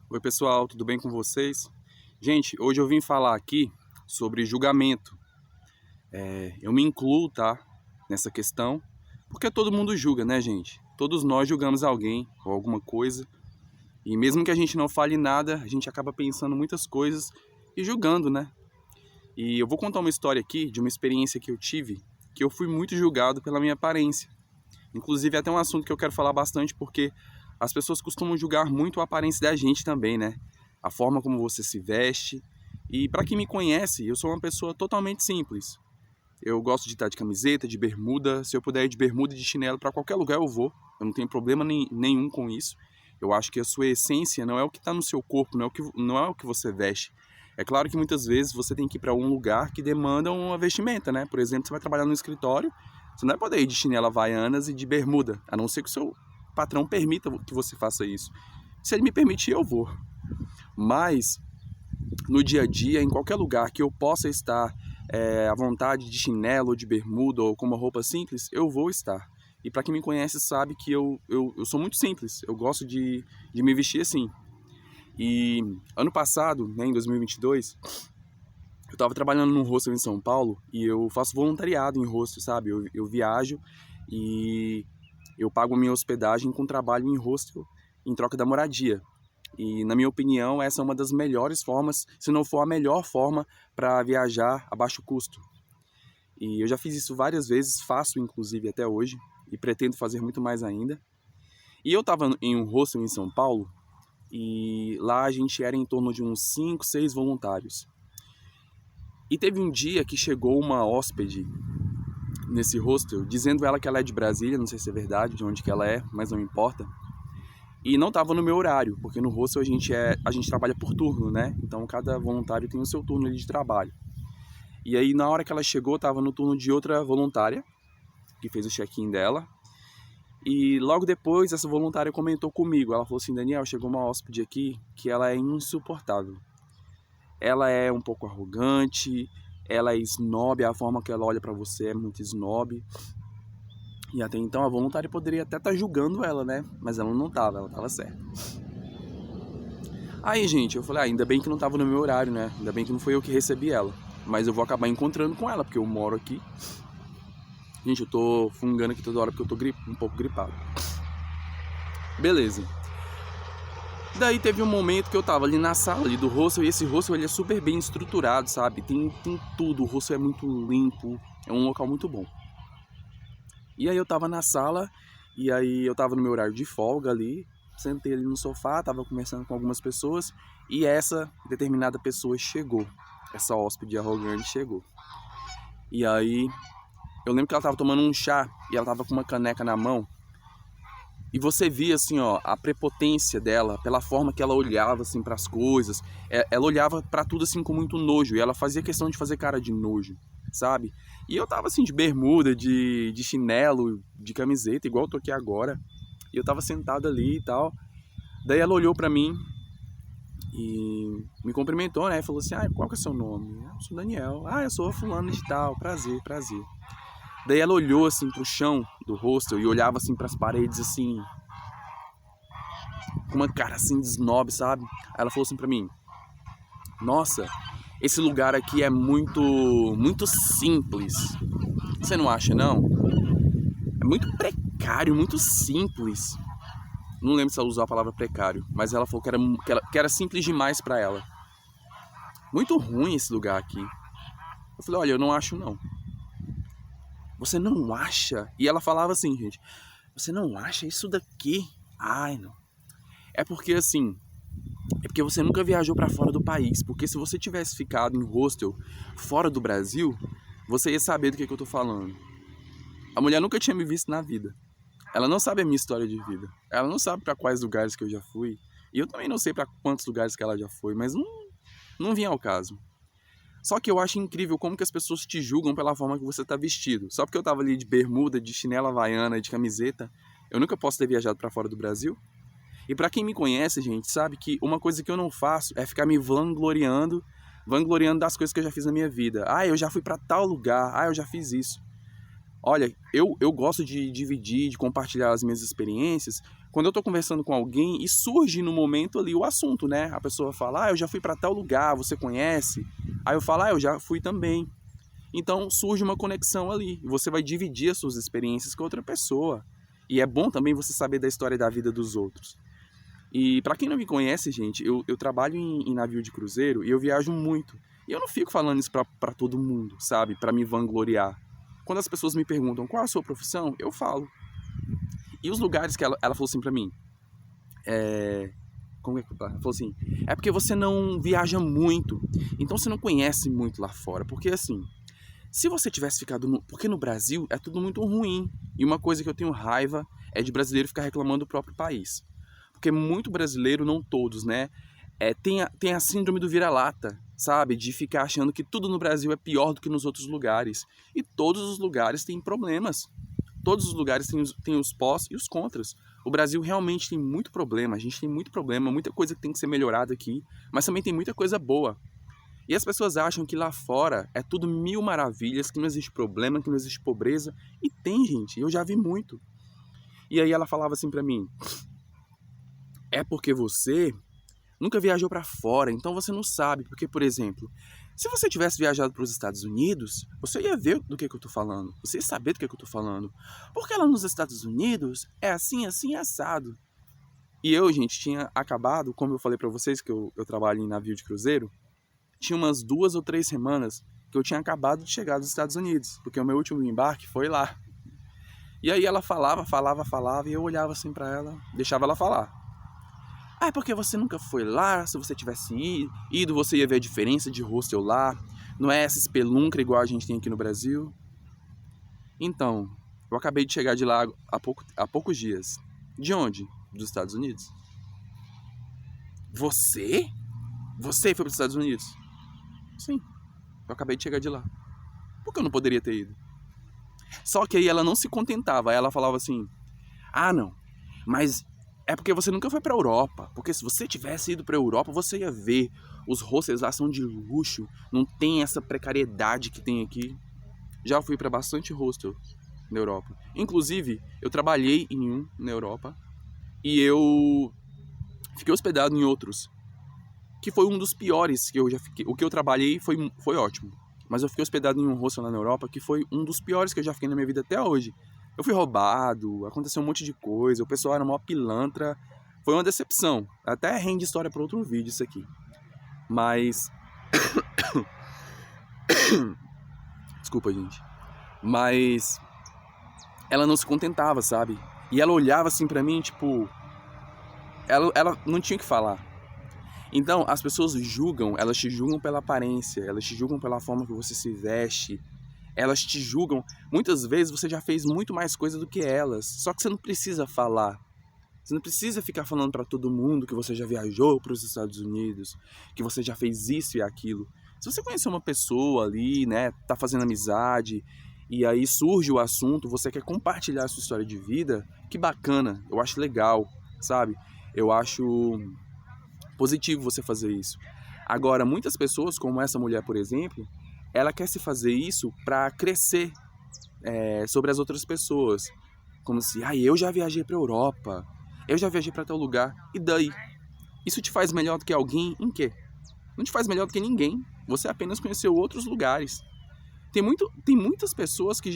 Oi pessoal, tudo bem com vocês? Gente, hoje eu vim falar aqui sobre julgamento. Eu me incluo, tá, nessa questão, porque todo mundo julga, né, gente? Todos nós julgamos alguém ou alguma coisa, e mesmo que a gente não fale nada, a gente acaba pensando muitas coisas e julgando, né? E eu vou contar uma história aqui de uma experiência que eu tive, que eu fui muito julgado pela minha aparência. Inclusive, é até um assunto que eu quero falar bastante, porque as pessoas costumam julgar muito a aparência da gente também, né? A forma como você se veste. E para quem me conhece, eu sou uma pessoa totalmente simples. Eu gosto de estar de camiseta, de bermuda. Se eu puder ir de bermuda e de chinelo para qualquer lugar, eu vou. Eu não tenho problema nenhum com isso. Eu acho que a sua essência não é o que está no seu corpo, não é o que você veste. É claro que muitas vezes você tem que ir para um lugar que demanda uma vestimenta, né? Por exemplo, você vai trabalhar no escritório, você não vai poder ir de chinela havaianas e de bermuda, a não ser que o seu patrão permita que você faça isso. Se ele me permitir, eu vou. Mas no dia a dia, em qualquer lugar que eu possa estar à vontade de chinelo, ou de bermuda ou com uma roupa simples, eu vou estar. E para quem me conhece sabe que eu sou muito simples, eu gosto de me vestir assim. E ano passado, né, em 2022, eu estava trabalhando num hostel em São Paulo e eu faço voluntariado em hostel, sabe? Eu viajo e eu pago a minha hospedagem com trabalho em hostel em troca da moradia. E, na minha opinião, essa é uma das melhores formas, se não for a melhor forma, para viajar a baixo custo. E eu já fiz isso várias vezes, faço inclusive até hoje, e pretendo fazer muito mais ainda. E eu estava em um hostel em São Paulo, e lá a gente era em torno de uns 5, 6 voluntários. E teve um dia que chegou uma hóspede nesse hostel, dizendo ela que ela é de Brasília, não sei se é verdade, de onde que ela é, mas não importa. E não estava no meu horário, porque no hostel a gente trabalha por turno, né? Então cada voluntário tem o seu turno ali de trabalho. E aí na hora que ela chegou, estava no turno de outra voluntária, que fez o check-in dela. E logo depois essa voluntária comentou comigo, ela falou assim: Daniel, chegou uma hóspede aqui que ela é insuportável. Ela é um pouco arrogante, ela é snob, a forma que ela olha pra você é muito snob. E até então a voluntária poderia até estar julgando ela, né? Mas ela não tava, ela tava certa. Aí, gente, eu falei, ainda bem que não tava no meu horário, né? Ainda bem que não foi eu que recebi ela. Mas eu vou acabar encontrando com ela, porque eu moro aqui. Gente, eu tô fungando aqui toda hora porque eu tô um pouco gripado. Beleza. Daí teve um momento que eu tava ali na sala ali do hostel, e esse hostel ele é super bem estruturado, sabe? Tem tudo, o hostel é muito limpo, é um local muito bom. E aí eu tava na sala, e aí eu tava no meu horário de folga ali, sentei ali no sofá, tava conversando com algumas pessoas, e essa determinada pessoa chegou, essa hóspede arrogante chegou. E aí eu lembro que ela tava tomando um chá, e ela tava com uma caneca na mão, e você via assim, ó, a prepotência dela, pela forma que ela olhava assim para as coisas. Ela olhava para tudo assim com muito nojo, e ela fazia questão de fazer cara de nojo, sabe? E eu tava assim de bermuda, de chinelo, de camiseta, igual eu tô aqui agora. E eu tava sentado ali e tal. Daí ela olhou para mim e me cumprimentou, né? Falou assim: "Ah, qual que é o seu nome?" "Eu sou Daniel." "Ah, eu sou fulano de tal. Prazer, prazer." Daí ela olhou assim pro chão do hostel e olhava assim para as paredes assim, com uma cara assim de snob, sabe? Aí ela falou assim pra mim: "Nossa, esse lugar aqui é muito simples. Você não acha, não? É muito precário, muito simples." Não lembro se ela usou a palavra precário, mas ela falou que era simples demais pra ela. Muito ruim esse lugar aqui. Eu falei: "Olha, eu não acho, não." "Você não acha?" E ela falava assim, gente: "Você não acha isso daqui?" Ai, não. É porque assim, é porque você nunca viajou para fora do país. Porque se você tivesse ficado em hostel fora do Brasil, você ia saber do que eu tô falando. A mulher nunca tinha me visto na vida. Ela não sabe a minha história de vida. Ela não sabe para quais lugares que eu já fui. E eu também não sei para quantos lugares que ela já foi, mas não vinha ao caso. Só que eu acho incrível como que as pessoas te julgam pela forma que você tá vestido. Só porque eu tava ali de bermuda, de chinela havaiana, de camiseta, eu nunca posso ter viajado para fora do Brasil? E pra quem me conhece, gente, sabe que uma coisa que eu não faço é ficar me vangloriando das coisas que eu já fiz na minha vida. Ah, eu já fui pra tal lugar, ah, eu já fiz isso. Olha, eu gosto de dividir, de compartilhar as minhas experiências quando eu tô conversando com alguém e surge no momento ali o assunto, né? A pessoa fala, eu já fui para tal lugar, você conhece? Aí eu falo, eu já fui também. Então surge uma conexão ali, e você vai dividir as suas experiências com outra pessoa. E é bom também você saber da história da vida dos outros. E para quem não me conhece, gente, eu trabalho em navio de cruzeiro e eu viajo muito. E eu não fico falando isso pra todo mundo, sabe? Pra me vangloriar. Quando as pessoas me perguntam qual é a sua profissão, eu falo. E os lugares que ela falou assim pra mim, como é que ela falou assim? É porque você não viaja muito, então você não conhece muito lá fora. Porque assim, se você tivesse ficado porque no Brasil é tudo muito ruim. E uma coisa que eu tenho raiva é de brasileiro ficar reclamando do próprio país. Porque muito brasileiro, não todos, né? Tem a síndrome do vira-lata, sabe? De ficar achando que tudo no Brasil é pior do que nos outros lugares. E todos os lugares têm problemas. Todos os lugares têm os pós e os contras. O Brasil realmente tem muito problema. A gente tem muito problema, muita coisa que tem que ser melhorada aqui. Mas também tem muita coisa boa. E as pessoas acham que lá fora é tudo mil maravilhas, que não existe problema, que não existe pobreza. E tem, gente. Eu já vi muito. E aí ela falava assim pra mim, é porque você nunca viajou para fora, então você não sabe. Porque, por exemplo, se você tivesse viajado para os Estados Unidos, você ia ver do que eu tô falando. Você ia saber do que eu tô falando. Porque lá nos Estados Unidos é assim, assim, assado. E eu, gente, tinha acabado, como eu falei para vocês, que eu trabalho em navio de cruzeiro, tinha umas 2 ou 3 semanas que eu tinha acabado de chegar dos Estados Unidos, porque o meu último embarque foi lá. E aí ela falava, e eu olhava assim para ela, deixava ela falar. É porque você nunca foi lá, se você tivesse ido, você ia ver a diferença de hostel lá. Não é essa espelunca igual a gente tem aqui no Brasil. Então, eu acabei de chegar de lá há poucos dias. De onde? Dos Estados Unidos. Você? Você foi para os Estados Unidos? Sim, eu acabei de chegar de lá. Por que eu não poderia ter ido? Só que aí ela não se contentava. Aí ela falava assim, não, mas é porque você nunca foi pra Europa. Porque se você tivesse ido pra Europa, você ia ver. Os hostels lá são de luxo. Não tem essa precariedade que tem aqui. Já fui pra bastante hostel na Europa. Inclusive, eu trabalhei em um na Europa. E eu fiquei hospedado em outros. Que foi um dos piores que eu já fiquei. O que eu trabalhei foi ótimo. Mas eu fiquei hospedado em um hostel lá na Europa que foi um dos piores que eu já fiquei na minha vida até hoje. Eu fui roubado, aconteceu um monte de coisa, o pessoal era mó pilantra. Foi uma decepção. Até rende história para outro vídeo isso aqui. Mas... Desculpa, gente. Mas... ela não se contentava, sabe? E ela olhava assim pra mim, tipo... Ela não tinha o que falar. Então, as pessoas julgam, elas te julgam pela aparência, elas te julgam pela forma que você se veste, elas te julgam. Muitas vezes você já fez muito mais coisa do que elas, só que você não precisa falar. Você não precisa ficar falando para todo mundo que você já viajou para os Estados Unidos, que você já fez isso e aquilo. Se você conhecer uma pessoa ali, né, tá fazendo amizade, e aí surge o assunto, você quer compartilhar a sua história de vida, que bacana, eu acho legal, sabe? Eu acho positivo você fazer isso. Agora, muitas pessoas, como essa mulher, por exemplo, ela quer se fazer isso para crescer sobre as outras pessoas. Como se, eu já viajei para Europa, eu já viajei para tal lugar, e daí? Isso te faz melhor do que alguém em quê? Não te faz melhor do que ninguém. Você apenas conheceu outros lugares. Tem muitas pessoas que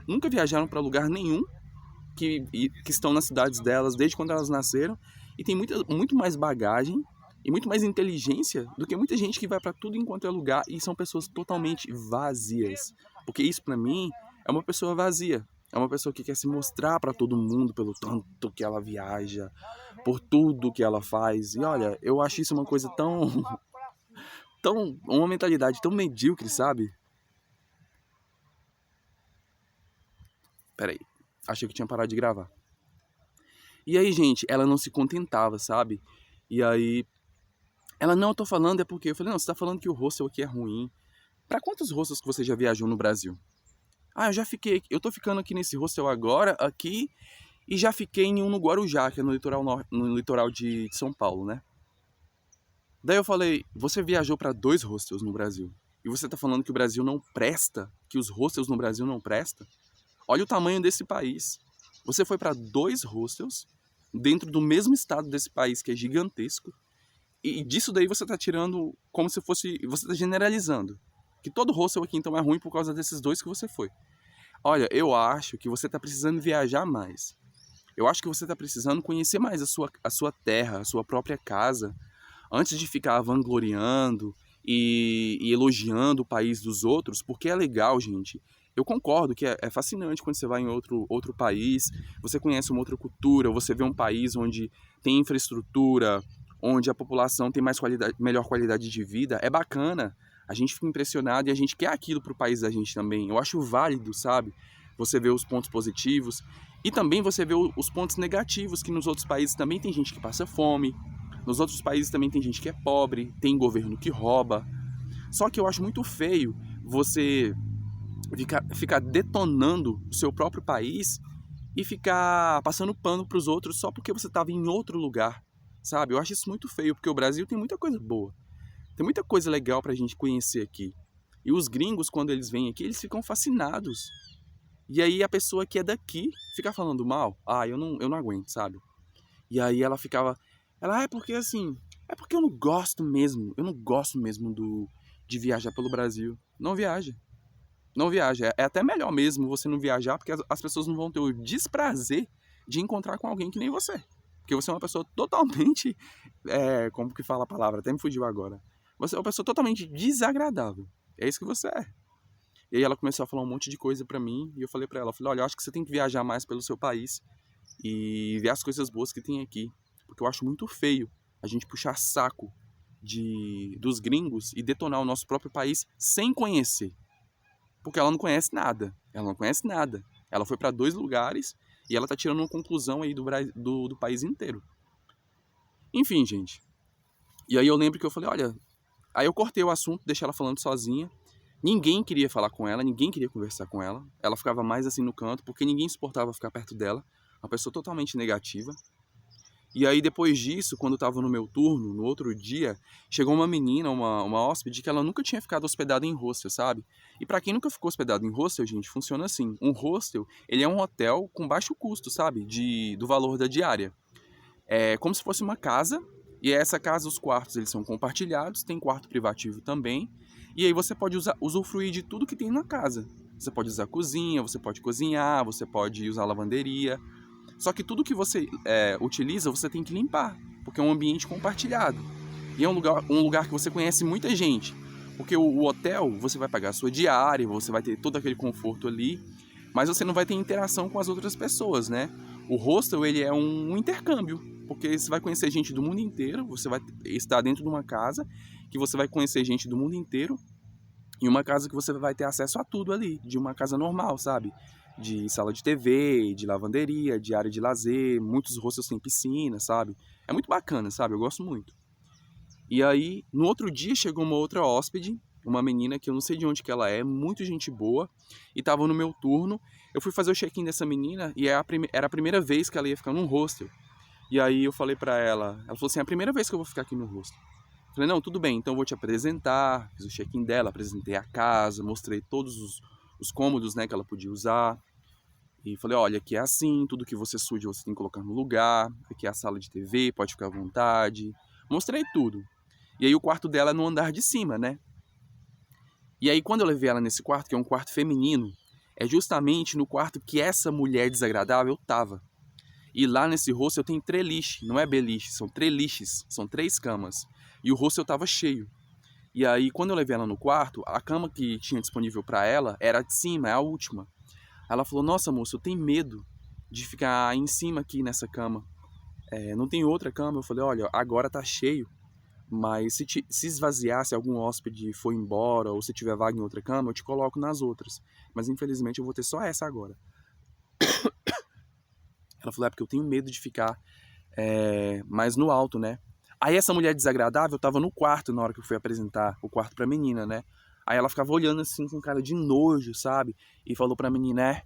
nunca viajaram para lugar nenhum, que estão nas cidades delas desde quando elas nasceram, e tem muito mais bagagem e muito mais inteligência do que muita gente que vai para tudo enquanto é lugar e são pessoas totalmente vazias. Porque isso para mim é uma pessoa vazia. É uma pessoa que quer se mostrar para todo mundo pelo tanto que ela viaja, por tudo que ela faz. E olha, eu acho isso uma coisa uma mentalidade tão medíocre, sabe? Peraí, achei que tinha parado de gravar. E aí, gente, ela não se contentava, sabe? E aí, ela, não, eu tô falando é porque... Eu falei, não, você tá falando que o hostel aqui é ruim. Pra quantos hostels que você já viajou no Brasil? Eu já fiquei... Eu tô ficando aqui nesse hostel agora, aqui, e já fiquei em um no Guarujá, que é no litoral de São Paulo, né? Daí eu falei, você viajou pra 2 hostels no Brasil, e você tá falando que o Brasil não presta? Que os hostels no Brasil não prestam? Olha o tamanho desse país. Você foi pra 2 hostels dentro do mesmo estado desse país que é gigantesco, e disso daí você está tirando como se fosse, você está generalizando, que todo hostel aqui então é ruim por causa desses dois que você foi. Olha, eu acho que você está precisando viajar mais. Eu acho que você está precisando conhecer mais a sua terra, a sua própria casa, antes de ficar vangloriando e elogiando o país dos outros, porque é legal, gente. Eu concordo que é fascinante quando você vai em outro país, você conhece uma outra cultura, você vê um país onde tem infraestrutura, onde a população tem mais qualidade, melhor qualidade de vida. É bacana, a gente fica impressionado e a gente quer aquilo para o país da gente também. Eu acho válido, sabe? Você vê os pontos positivos e também você vê os pontos negativos, que nos outros países também tem gente que passa fome, nos outros países também tem gente que é pobre, tem governo que rouba. Só que eu acho muito feio você ficar detonando o seu próprio país e ficar passando pano para os outros só porque você estava em outro lugar, sabe? Eu acho isso muito feio, porque o Brasil tem muita coisa boa. Tem muita coisa legal pra gente conhecer aqui. E os gringos, quando eles vêm aqui, eles ficam fascinados. E aí a pessoa que é daqui fica falando mal. Ah, eu não aguento, sabe? E aí ela ficava... Ela, é porque assim... É porque eu não gosto mesmo. Eu não gosto mesmo de viajar pelo Brasil. Não viaja. Não viaja. É até melhor mesmo você não viajar, porque as pessoas não vão ter o desprazer de encontrar com alguém que nem você. Porque você é uma pessoa totalmente... como que fala a palavra? Até me fugiu agora. Você é uma pessoa totalmente desagradável. É isso que você é. E aí ela começou a falar um monte de coisa pra mim. E eu falei pra ela, olha, eu acho que você tem que viajar mais pelo seu país e ver as coisas boas que tem aqui. Porque eu acho muito feio a gente puxar saco dos gringos e detonar o nosso próprio país sem conhecer. Porque ela não conhece nada. Ela não conhece nada. Ela foi pra 2 lugares e ela tá tirando uma conclusão aí do país inteiro. Enfim, gente. E aí eu lembro que eu falei, olha... Aí eu cortei o assunto, deixei ela falando sozinha. Ninguém queria falar com ela, ninguém queria conversar com ela. Ela ficava mais assim no canto, porque ninguém suportava ficar perto dela. Uma pessoa totalmente negativa. E aí depois disso, quando eu tava no meu turno, no outro dia, chegou uma menina, uma hóspede, que ela nunca tinha ficado hospedada em hostel, sabe? E pra quem nunca ficou hospedado em hostel, gente, funciona assim. Um hostel, ele é um hotel com baixo custo, sabe? Do valor da diária. É como se fosse uma casa, e essa casa, os quartos, eles são compartilhados, tem quarto privativo também, e aí você pode usufruir de tudo que tem na casa. Você pode usar a cozinha, você pode cozinhar, você pode usar a lavanderia. Só que tudo que você utiliza, você tem que limpar, porque é um ambiente compartilhado. E é um lugar que você conhece muita gente, porque o hotel, você vai pagar a sua diária, você vai ter todo aquele conforto ali, mas você não vai ter interação com as outras pessoas, né? O hostel, ele é um intercâmbio, porque você vai conhecer gente do mundo inteiro, você vai estar dentro de uma casa que você vai conhecer gente do mundo inteiro, e uma casa que você vai ter acesso a tudo ali, de uma casa normal, sabe? De sala de TV, de lavanderia, de área de lazer, muitos hostels têm piscina, sabe? É muito bacana, sabe? Eu gosto muito. E aí, no outro dia, chegou uma outra hóspede, uma menina que eu não sei de onde que ela é, muito gente boa, e tava no meu turno. Eu fui fazer o check-in dessa menina e era a primeira vez que ela ia ficar num hostel. E aí eu falei pra ela falou assim, é a primeira vez que eu vou ficar aqui no hostel. Eu falei, não, tudo bem, então eu vou te apresentar. Fiz o check-in dela, apresentei a casa, mostrei todos os cômodos, né, que ela podia usar. E falei, olha, aqui é assim, tudo que você suja você tem que colocar no lugar. Aqui é a sala de TV, pode ficar à vontade. Mostrei tudo. E aí o quarto dela é no andar de cima, né? E aí quando eu levei ela nesse quarto, que é um quarto feminino, é justamente no quarto que essa mulher desagradável tava. E lá nesse hostel tem treliche, não é beliche, são treliches, são 3 camas. E o hostel tava cheio. E aí quando eu levei ela no quarto, a cama que tinha disponível pra ela era a de cima, é a última. Ela falou, nossa moça, eu tenho medo de ficar em cima aqui nessa cama. Não tem outra cama? Eu falei, olha, agora tá cheio. Mas se esvaziar, se algum hóspede for embora ou se tiver vaga em outra cama, eu te coloco nas outras. Mas infelizmente eu vou ter só essa agora. Ela falou, é porque eu tenho medo de ficar mais no alto, né? Aí essa mulher desagradável tava no quarto na hora que eu fui apresentar o quarto pra menina, né? Aí ela ficava olhando assim com cara de nojo, sabe? E falou pra menina,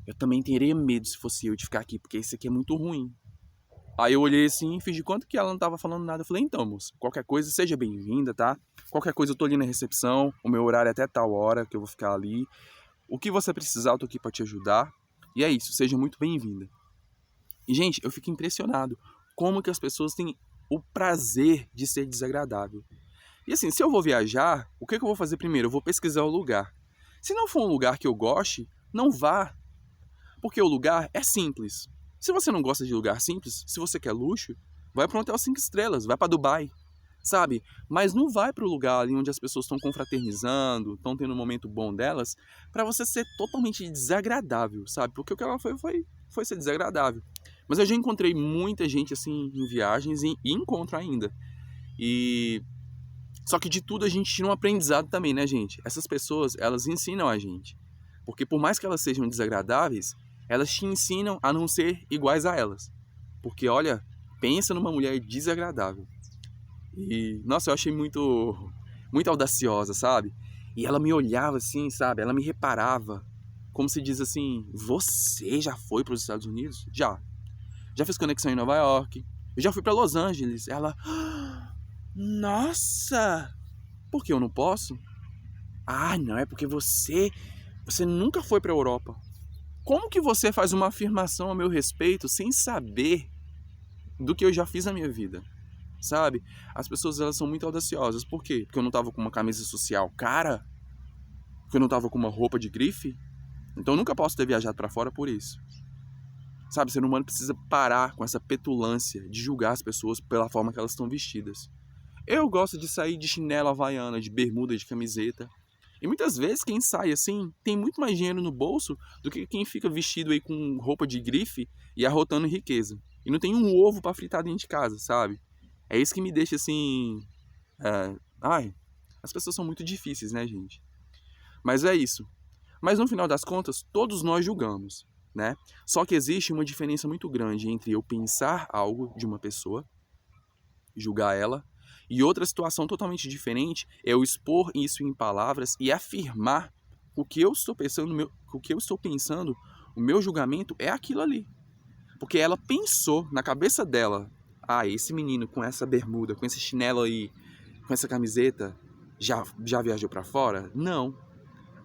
eu também teria medo se fosse eu de ficar aqui, porque isso aqui é muito ruim. Aí eu olhei assim, fiz de conta que ela não tava falando nada. Eu falei, então, moça, qualquer coisa, seja bem-vinda, tá? Qualquer coisa eu tô ali na recepção, o meu horário é até tal hora que eu vou ficar ali. O que você precisar, eu tô aqui pra te ajudar. E é isso, seja muito bem-vinda. E, gente, eu fico impressionado como que as pessoas têm o prazer de ser desagradável. E assim, se eu vou viajar, o que eu vou fazer primeiro? Eu vou pesquisar o lugar. Se não for um lugar que eu goste, não vá. Porque o lugar é simples. Se você não gosta de lugar simples, se você quer luxo, vai para um hotel 5 estrelas, vai para Dubai, sabe? Mas não vai para o lugar ali onde as pessoas estão confraternizando, estão tendo um momento bom delas, para você ser totalmente desagradável, sabe? Porque o que ela foi ser desagradável. Mas eu já encontrei muita gente assim em viagens e encontro ainda. E só que de tudo a gente tira um aprendizado também, né, gente? Essas pessoas, elas ensinam a gente. Porque por mais que elas sejam desagradáveis, elas te ensinam a não ser iguais a elas. Porque, olha, pensa numa mulher desagradável. E, nossa, eu achei muito audaciosa, sabe? E ela me olhava assim, sabe? Ela me reparava. Como se diz assim, você já foi para os Estados Unidos? Já. Já fiz conexão em Nova York. Eu já fui para Los Angeles. Ela, nossa! Por que eu não posso? Ah, não, é porque você nunca foi para a Europa. Como que você faz uma afirmação a meu respeito sem saber do que eu já fiz na minha vida? Sabe? As pessoas, elas são muito audaciosas. Por quê? Porque eu não tava com uma camisa social cara? Porque eu não tava com uma roupa de grife? Então eu nunca posso ter viajado para fora por isso. Sabe? O ser humano precisa parar com essa petulância de julgar as pessoas pela forma que elas estão vestidas. Eu gosto de sair de chinela havaiana, de bermuda, de camiseta. E muitas vezes quem sai assim tem muito mais dinheiro no bolso do que quem fica vestido aí com roupa de grife e arrotando riqueza. E não tem um ovo para fritar dentro de casa, sabe? É isso que me deixa assim... Ai, as pessoas são muito difíceis, né, gente? Mas é isso. Mas no final das contas, todos nós julgamos, né? Só que existe uma diferença muito grande entre eu pensar algo de uma pessoa, julgar ela, e outra situação totalmente diferente é eu expor isso em palavras e afirmar o que eu estou pensando, o meu julgamento é aquilo ali. Porque ela pensou na cabeça dela, esse menino com essa bermuda, com esse chinelo aí, com essa camiseta, já viajou para fora? Não.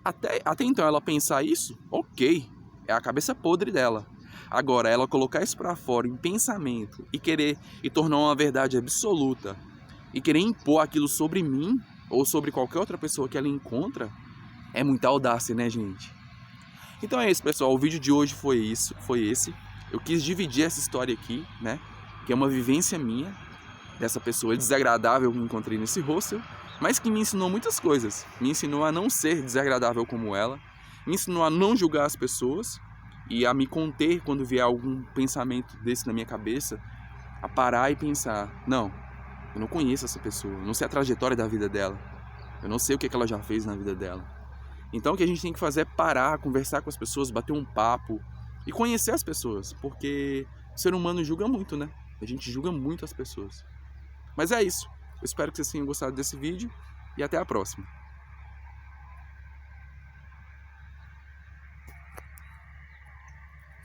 Até então ela pensar isso, ok, é a cabeça podre dela. Agora, ela colocar isso para fora em pensamento e tornar uma verdade absoluta e querer impor aquilo sobre mim ou sobre qualquer outra pessoa que ela encontra, é muita audácia, né, gente? Então é isso, pessoal. O vídeo de hoje foi esse. Eu quis dividir essa história aqui, né? Que é uma vivência minha, dessa pessoa desagradável que eu encontrei nesse hostel, mas que me ensinou muitas coisas. Me ensinou a não ser desagradável como ela, me ensinou a não julgar as pessoas e a me conter quando vier algum pensamento desse na minha cabeça, a parar e pensar, não, eu não conheço essa pessoa, eu não sei a trajetória da vida dela, eu não sei o que ela já fez na vida dela. Então o que a gente tem que fazer é parar, conversar com as pessoas, bater um papo e conhecer as pessoas, porque o ser humano julga muito, né? A gente julga muito as pessoas. Mas é isso. Eu espero que vocês tenham gostado desse vídeo e até a próxima.